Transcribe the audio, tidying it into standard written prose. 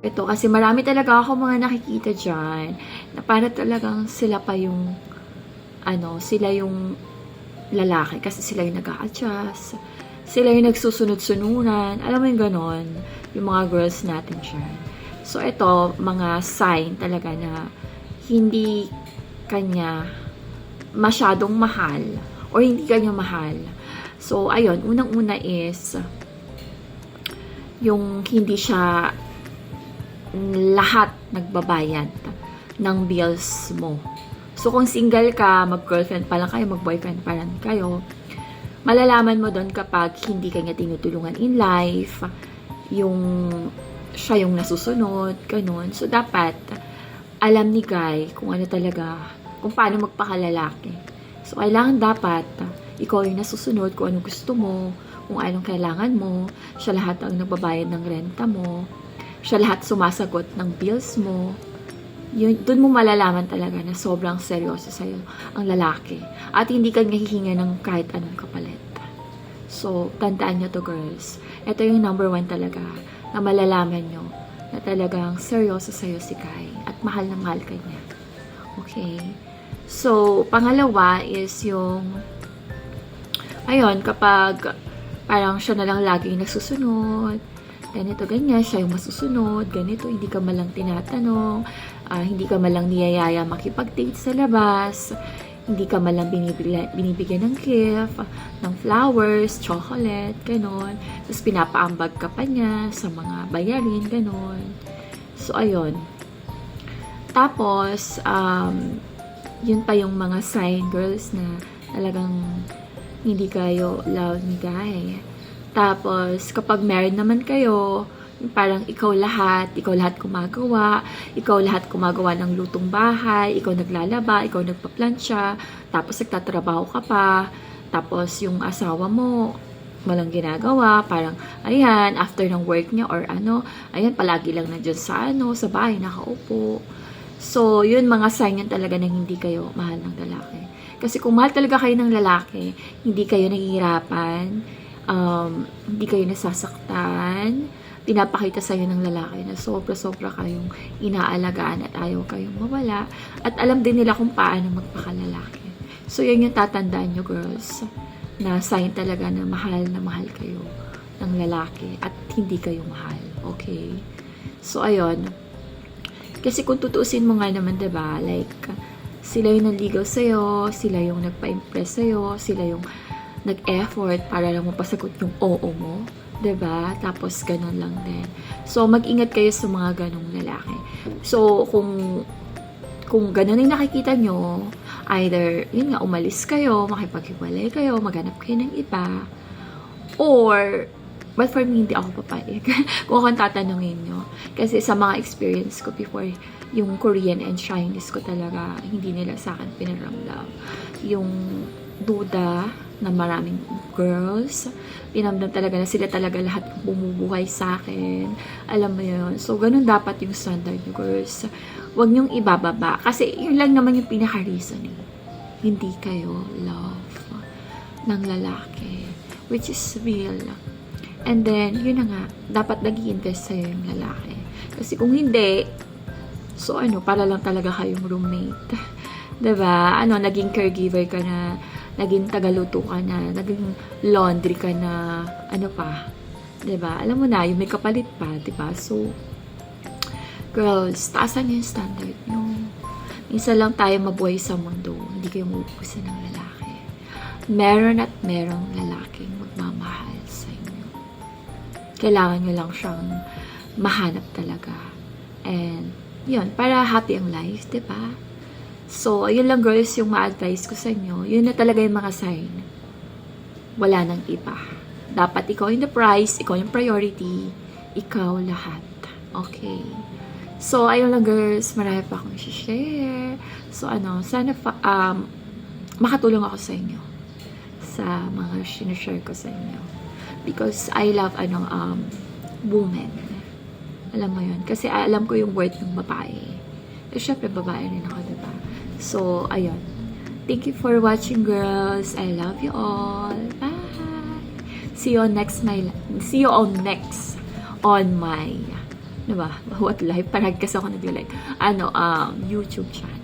Ito, kasi marami talaga ako mga nakikita dyan na para talagang sila pa yung, sila yung lalaki kasi sila yung nag-a-adjust, sila yung nagsusunod-sunuran, alam mo yung ganon, yung mga girls natin dyan. So, ito, mga sign talaga na hindi kanya masyadong mahal or hindi kanya mahal. So, ayun, unang-una is yung hindi siya lahat nagbabayad ng bills mo. So, kung single ka, mag-girlfriend pa lang kayo, mag-boyfriend pa lang kayo, malalaman mo doon kapag hindi ka niya tinutulungan in life, yung siya yung nasusunod, ganun. So, dapat alam ni guy kung ano talaga, kung paano magpakalalaki. So, kailangan dapat ikaw yung nasusunod kung anong gusto mo, kung anong kailangan mo, siya lahat ang nagbabayad ng renta mo, siya lahat sumasagot ng bills mo. Yun, dun mo malalaman talaga na sobrang seryoso sa'yo ang lalaki. At hindi ka hihinga ng kahit anong kapalit. So, tandaan nyo to, girls. Ito yung number 1 talaga na malalaman nyo na talagang seryoso sa'yo si Kai at mahal na mahal ka niya. Okay? So, pangalawa is yung ayun, kapag parang siya na lang laging nagsusunod, ganito, ganyan, siya yung masusunod, ganito, hindi ka malang tinatanong, hindi ka malang niyayaya makipag-date sa labas, hindi ka malang binibigyan ng gift, ng flowers, chocolate, ganon. Tapos pinapaambag ka pa niya sa mga bayarin, ganon. So, ayun. Tapos, yun pa yung mga sign, girls, na talagang hindi kayo love ni guy. Tapos, kapag married naman kayo, parang ikaw lahat gumagawa, ikaw lahat gumagawa ng lutong bahay, ikaw naglalaba, ikaw nagpaplansya, tapos nagtatrabaho ka pa, tapos yung asawa mo, walang ginagawa, parang, ayan, after ng work niya or ayan, palagi lang nandiyan sa bahay, nakaupo. So, yun, mga sign yan talaga na hindi kayo mahal ng lalaki. Kasi kung mahal talaga kayo ng lalaki, hindi kayo nahihirapan, hindi kayo nasasaktan, pinapakita sa'yo ng lalaki na sobra-sobra kayong inaalagaan at ayaw kayong mawala, at alam din nila kung paano magpakalalaki. So, yun yung tatandaan nyo, girls, na sign talaga na mahal kayo ng lalaki at hindi kayo mahal. Okay? So, ayun. Kasi kung tutuusin mo nga naman, diba, like, sila yung nanligaw sa'yo, sila yung nagpa-impress sa'yo, sila yung nag-effort para lang mapasagot yung oo mo, 'di ba? Tapos ganun lang din. So mag-ingat kayo sa mga ganung lalaki. So kung ganun yung nakikita nyo, either yun nga, umalis kayo, makipaghiwalay kayo, maghanap kayo ng iba, or but for me, hindi ako papayag kung akong tatanungin nyo. Kasi sa mga experience ko before, yung Korean and Chinese ko talaga, hindi nila sa akin pinaramdam. Yung duda na maraming girls, pinamdam talaga na sila talaga lahat bumubuhay sa akin. Alam mo yun. So, ganun dapat yung standard nyo, girls. Huwag nyong ibababa. Kasi yun lang naman yung pinaka-reason eh. Hindi kayo love ng lalaki. Which is real. And then, yun na nga, dapat nag-i-invest sa'yo yung lalaki. Kasi kung hindi, so para lang talaga kayong roommate. Diba? Naging caregiver ka na, naging tagaluto ka na, naging laundry ka na, pa. Diba? Alam mo na, yung may kapalit pa, diba? So, girls, taasan yung standard nyo. Isa lang tayo mabuhay sa mundo, hindi kayo mauubusan ng lalaki. Meron at merong lalaking magmamahal sa inyo. Kailangan nyo lang siyang mahanap talaga. And, yun, para happy ang life, diba? So, ayun lang, girls, yung ma-advise ko sa inyo. Yun na talaga yung mga sign. Wala nang iba. Dapat ikaw yung the prize, ikaw yung priority, ikaw lahat. Okay? So, ayun lang, girls, marami pa akong share. So, sana makatulong ako sa inyo sa mga sinashare ko sa inyo. Because I love, women. Alam mo yun. Kasi alam ko yung worth ng babae. Eh, syempre, babae rin ako, diba? So, ayun. Thank you for watching, girls. I love you all. Bye! See you on next on my Diba? What live? Parang kasi ako nag-like. YouTube channel.